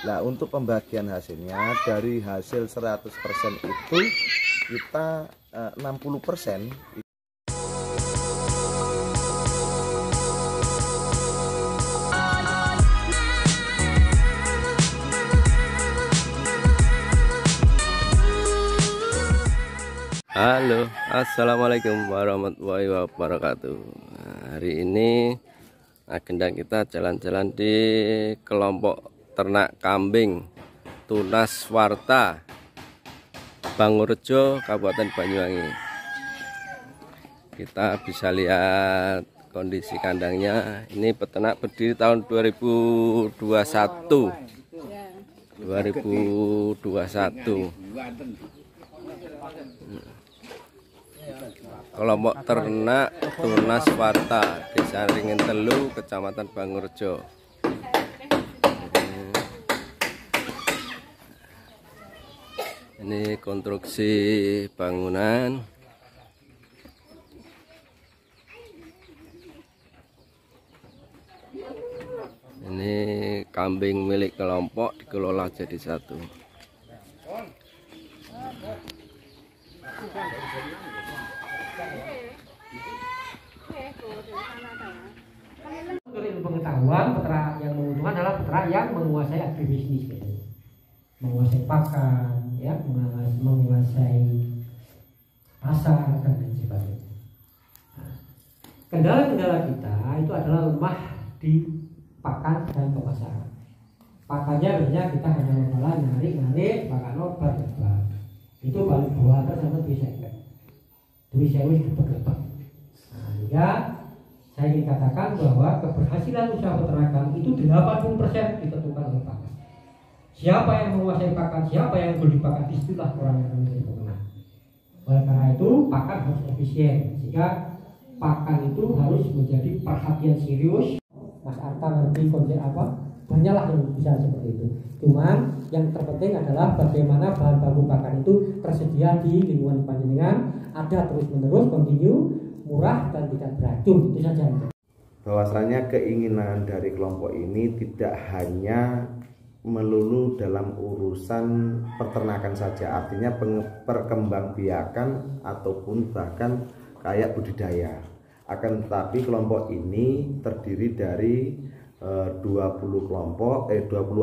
Nah, untuk pembagian hasilnya dari hasil 100% itu kita 60%. Halo, assalamualaikum warahmatullahi wabarakatuh. Hari ini agenda kita jalan-jalan di kelompok ternak kambing Tunas Warta, Bangurejo, Kabupaten Banyuwangi. Kita bisa lihat kondisi kandangnya. Ini peternak berdiri tahun 2021. Kelompok ternak Tunas Warta, Desa Ringin Telu, Kecamatan Bangurejo. Ini konstruksi bangunan. Ini kambing milik kelompok dikelola jadi satu. Untuk ilmu pengetahuan, peternak yang menguntungkan adalah peternak yang menguasai agribisnis, menguasai pakan, ya, menguasai pasar dan lain sebagainya. Nah, kendala-kendala kita itu adalah lemah di pakan dan pemasaran. Pakannya biasanya kita hanya mengolah narik, pakan obat, itu paling bawah sama duit sewa itu bergerak. Nah, hingga saya ingin katakan bahwa keberhasilan usaha peternakan itu 80% ditentukan oleh pakan. Siapa yang menguasai pakan, siapa yang beli pakan, istilah orang yang menjadi pemenang. Oleh karena itu, pakan harus efisien, sehingga pakan itu harus menjadi perhatian serius. Mas Arta ngerti konsep apa? Banyaklah yang bisa seperti itu. Cuman yang terpenting adalah bagaimana bahan baku pakan itu tersedia di lingkungan panjenengan, ada terus-menerus, kontinu, murah dan tidak beracun. Itu saja. Bahwasanya keinginan dari kelompok ini tidak hanya melulu dalam urusan peternakan saja, artinya perkembangbiakan ataupun bahkan kayak budidaya. Akan tetapi kelompok ini terdiri dari 20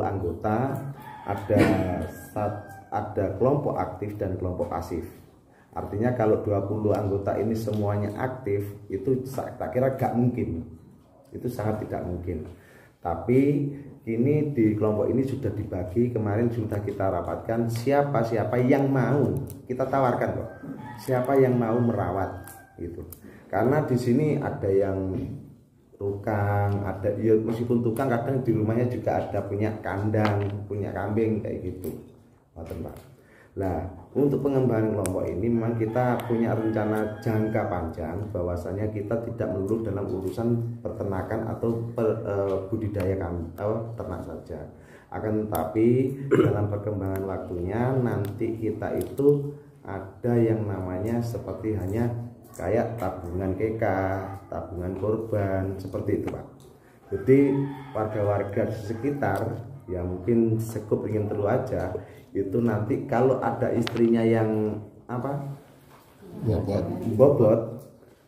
anggota, ada kelompok aktif dan kelompok pasif. Artinya kalau 20 anggota ini semuanya aktif, itu tak kira gak mungkin. Itu sangat tidak mungkin. Tapi ini di kelompok ini sudah dibagi, kemarin sudah kita rapatkan siapa yang mau, kita tawarkan kok. Siapa yang mau merawat gitu. Karena di sini ada yang tukang, ada ya meskipun tukang kadang di rumahnya juga ada punya kandang, punya kambing kayak gitu. Nah, untuk pengembangan kelompok ini memang kita punya rencana jangka panjang, bahwasanya kita tidak melulu dalam urusan peternakan atau budidaya ternak saja. Akan tetapi dalam perkembangan waktunya nanti kita itu ada yang namanya seperti hanya kayak tabungan keka, tabungan korban, seperti itu Pak. Jadi warga-warga sekitar yang mungkin sekup ingin Telu aja, itu nanti kalau ada istrinya yang bobot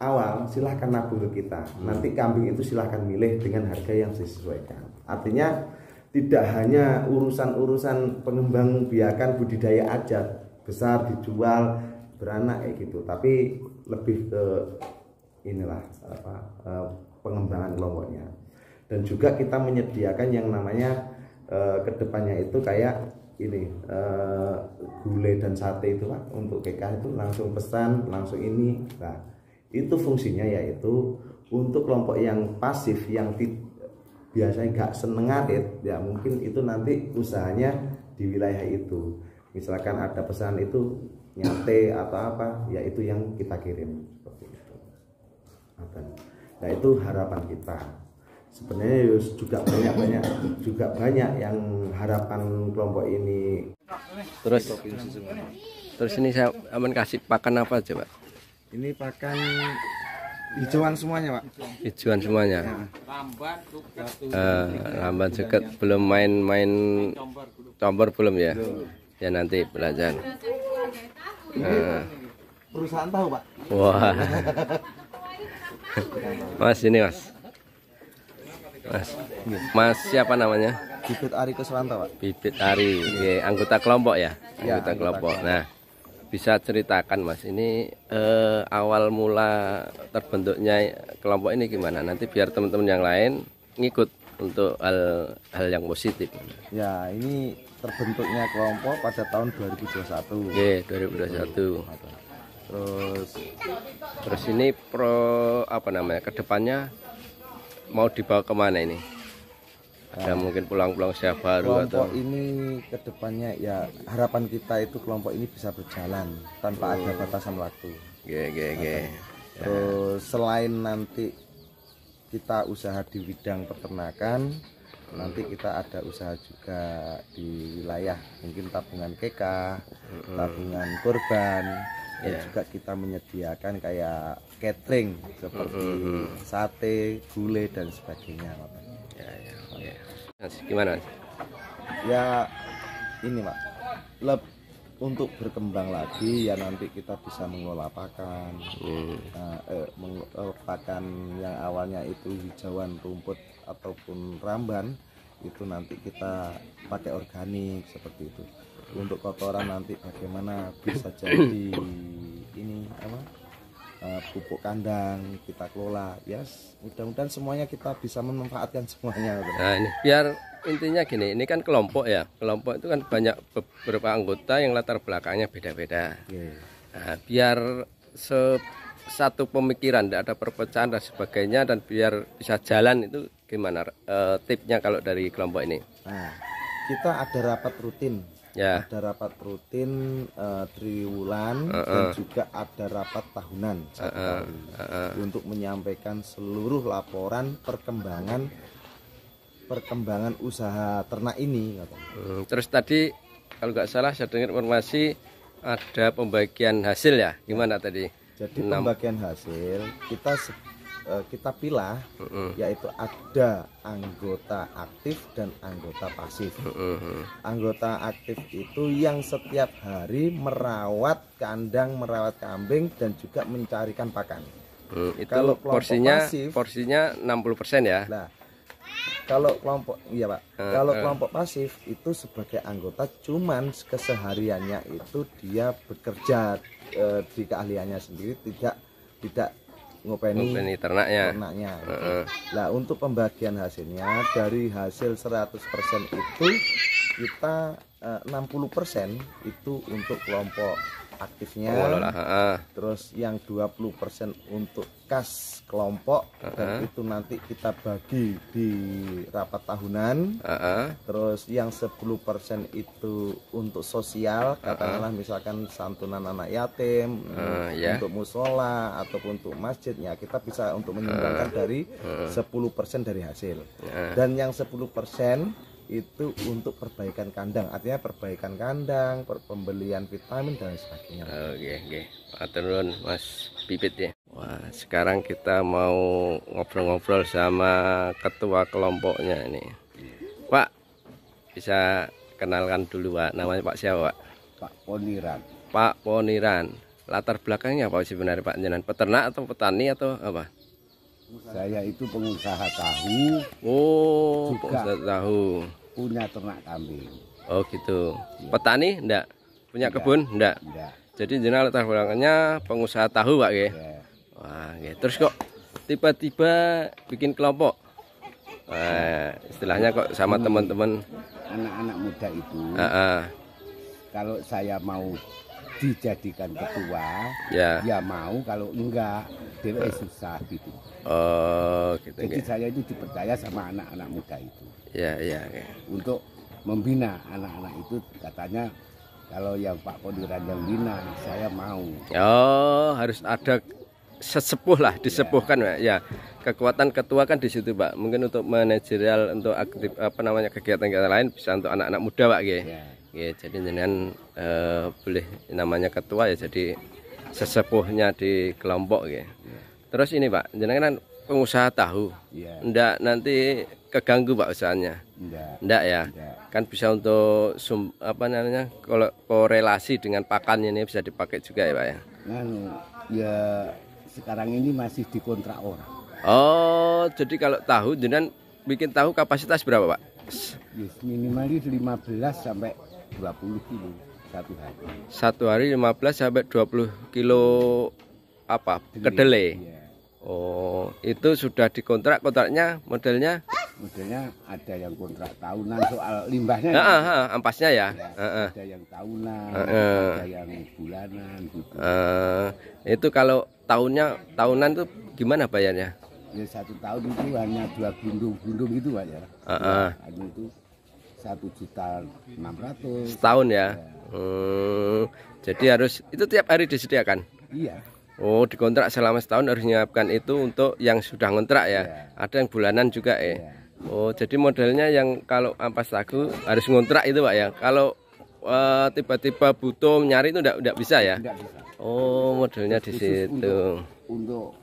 awal, silahkan nabung ke kita. Nanti kambing itu silahkan milih dengan harga yang disesuaikan. Artinya tidak hanya urusan pengembangan biakan budidaya aja, besar dijual beranak kayak gitu, tapi lebih ke inilah pengembangan kelompoknya. Dan juga kita menyediakan yang namanya kedepannya itu kayak ini gulai dan sate itu Pak, untuk KK itu langsung pesan langsung ini. Nah, itu fungsinya yaitu untuk kelompok yang pasif yang biasanya gak seneng ngarit, ya mungkin itu nanti usahanya di wilayah itu. Misalkan ada pesan itu nyate atau apa, ya itu yang kita kirim seperti itu. Nah, itu harapan kita. Sebenarnya juga banyak yang harapan kelompok ini. Terus ini saya aman kasih pakan apa aja Pak? Ini pakan Hijauan semuanya, Pak. Hijauan semuanya. Lambat juga belum main-main combor belum ya? Ya nanti belajar. Perusahaan tahu, Pak. Wah. Mas ini Mas. Mas siapa namanya? Bibit Ari Kuswanto, Pak. Bibit Ari, anggota kelompok ya? Anggota kelompok. Nah, bisa ceritakan Mas, ini awal mula terbentuknya kelompok ini gimana? Nanti biar teman-teman yang lain ngikut untuk hal yang positif. Ya, ini terbentuknya kelompok pada tahun 2021. Oke, 2021. Terus ini kedepannya mau dibawa kemana ini? Ada mungkin pulang-pulang usia baru kelompok atau ini kedepannya ya harapan kita itu kelompok ini bisa berjalan tanpa ada batasan waktu. Terus selain nanti kita usaha di bidang peternakan, nanti kita ada usaha juga di wilayah mungkin tabungan KK, tabungan kurban, dan juga kita menyediakan kayak catering seperti sate, gulai dan sebagainya. Gimana? Ya ini Pak, untuk berkembang lagi ya nanti kita bisa mengelola pakan, pakan yang awalnya itu hijauan rumput ataupun ramban, itu nanti kita pakai organik seperti itu. Untuk kotoran nanti bagaimana bisa jadi ini pupuk kandang kita kelola, ya mudah-mudahan semuanya kita bisa memanfaatkan semuanya. Nah ini biar intinya gini, ini kan kelompok ya, kelompok itu kan banyak beberapa anggota yang latar belakangnya beda-beda. Nah, biar satu pemikiran, tidak ada perpecahan dan sebagainya, dan biar bisa jalan itu gimana tipnya kalau dari kelompok ini? Nah, kita ada rapat rutin. Ya. Ada rapat rutin triwulan dan juga ada rapat tahunan satu kali untuk menyampaikan seluruh laporan perkembangan usaha ternak ini. Terus tadi kalau nggak salah saya dengar informasi ada pembagian hasil ya, gimana tadi? Jadi pembagian hasil kita pilah, yaitu ada anggota aktif dan anggota pasif. Anggota aktif itu yang setiap hari merawat kandang, merawat kambing dan juga mencarikan pakan. Itu kalau porsinya 60% ya. Nah, kalau kelompok kalau kelompok pasif itu sebagai anggota cuman kesehariannya itu dia bekerja di keahliannya sendiri, tidak ngopeni ternaknya. Nah, untuk pembagian hasilnya dari hasil 100% itu kita 60% itu untuk kelompok aktifnya, terus yang 20% untuk kas kelompok, dan itu nanti kita bagi di rapat tahunan. Terus yang 10% itu untuk sosial, katakanlah misalkan santunan anak yatim, untuk musola ataupun untuk masjid, ya kita bisa untuk menyumbangkan dari 10% dari hasil. Dan yang 10% itu untuk perbaikan kandang, artinya perbaikan kandang, pembelian vitamin dan sebagainya. Oke. Turun Mas Bibit ya. Wah, sekarang kita mau ngobrol-ngobrol sama ketua kelompoknya ini. Pak, bisa kenalkan dulu Pak, namanya Pak siapa Pak? Pak Poniran. Pak Poniran. Latar belakangnya apa sebenarnya Pak? Jenengan peternak atau petani atau apa? Saya itu pengusaha tahu. Oh, juga pengusaha tahu. Punya ternak kambing. Oh gitu. Petani enggak? Punya kebun enggak? Enggak. Jadi jenengan latar belakangnya pengusaha tahu Pak ya? Wah, gitu. Terus kok tiba-tiba bikin kelompok? Istilahnya kok sama teman-teman Anak-anak muda itu. Kalau saya mau dijadikan ketua, ya mau, kalau enggak dia susah gitu. Oh, gitu. Jadi saya itu dipercaya sama anak-anak muda itu. Iya. Untuk membina anak-anak itu, katanya kalau yang Pak Poniran yang bina, saya mau. Oh, harus ada sesepuh lah, disepuhkan ya. Kekuatan ketua kan di situ Pak. Mungkin untuk manajerial, untuk aktif kegiatan-kegiatan lain bisa untuk anak-anak muda Pak ya. Jadi jenengan boleh namanya ketua ya, jadi sesepuhnya di kelompok ya. Terus ini Pak, jenengan kan pengusaha tahu. Iya. Ndak nanti keganggu Pak usahanya? Ndak ya. Ndak. Kan bisa untuk kalau korelasi dengan pakan ini bisa dipakai juga ya Pak ya. Ya sekarang ini masih dikontrak orang. Oh, jadi kalau tahu jenengan bikin tahu kapasitas berapa Pak? Yes, minimal 15 sampai 20 kilo satu hari. Satu hari 15 sampai 20 kilo apa? Kedelai. Iya. Oh, itu sudah dikontrak, kontraknya modelnya? Modelnya ada yang kontrak tahunan soal limbahnya. Ampasnya ya. Ada yang tahunan, ada yang bulanan gitu. Itu kalau tahunan tuh gimana bayarnya? Ya 1 tahun itu hanya 2 gundung gitu Pak ya. Itu 1.600.000 setahun ya. Jadi harus itu tiap hari disediakan. Iya. Oh, dikontrak selama setahun harus menyiapkan itu untuk yang sudah ngontrak ya. Ada yang bulanan juga ya. Oh, jadi modelnya yang kalau ampas tahu harus ngontrak itu Pak ya. Kalau tiba-tiba butuh nyari itu enggak bisa ya. Enggak bisa. Oh, modelnya di situ. Untuk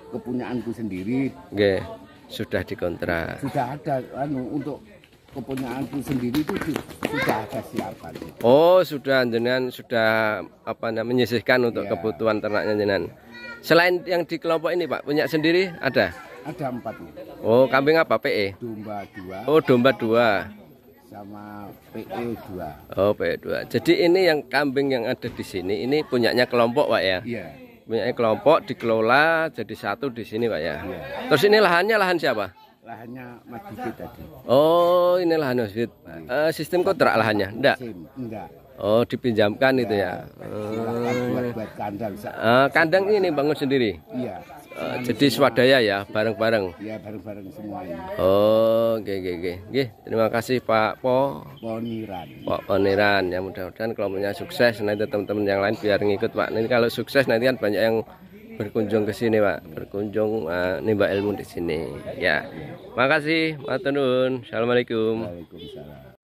kepunyaanku sendiri. Oke, sudah dikontrak. Sudah ada untuk kepunyaanku sendiri itu sudah ada siapan. Oh, sudah jenengan sudah menyisihkan untuk kebutuhan ternaknya jenengan. Selain yang di kelompok ini Pak, punya sendiri ada? Ada 4. Oh, kambing apa PE? Domba 2. Oh, domba 2. Sama PE 2. Oh, PE 2. Jadi ini yang kambing yang ada di sini ini punyanya kelompok Pak ya? Iya. Punyanya kelompok dikelola jadi satu di sini Pak ya? Iya. Terus ini lahannya lahan siapa? Lahannya Mas Dikit tadi. Oh, ini lahan Mas Dikit. Sistem kontrak lahannya? Enggak? Enggak. Oh, dipinjamkan itu ya. Buat kandang. Kandang ini bangun sendiri? Iya. Jadi swadaya ya, bareng-bareng? Iya, bareng-bareng semua ini. Oh, oke. Terima kasih Pak Poniran. Pak Poniran. Ya mudah-mudahan kelompoknya sukses. Nanti teman-teman yang lain biar ngikut Pak. Nanti kalau sukses nanti kan banyak yang berkunjung ke sini Pak, berkunjung nimba ilmu di sini. Ya, makasih, matur nuwun. Assalamualaikum. Waalaikumsalam.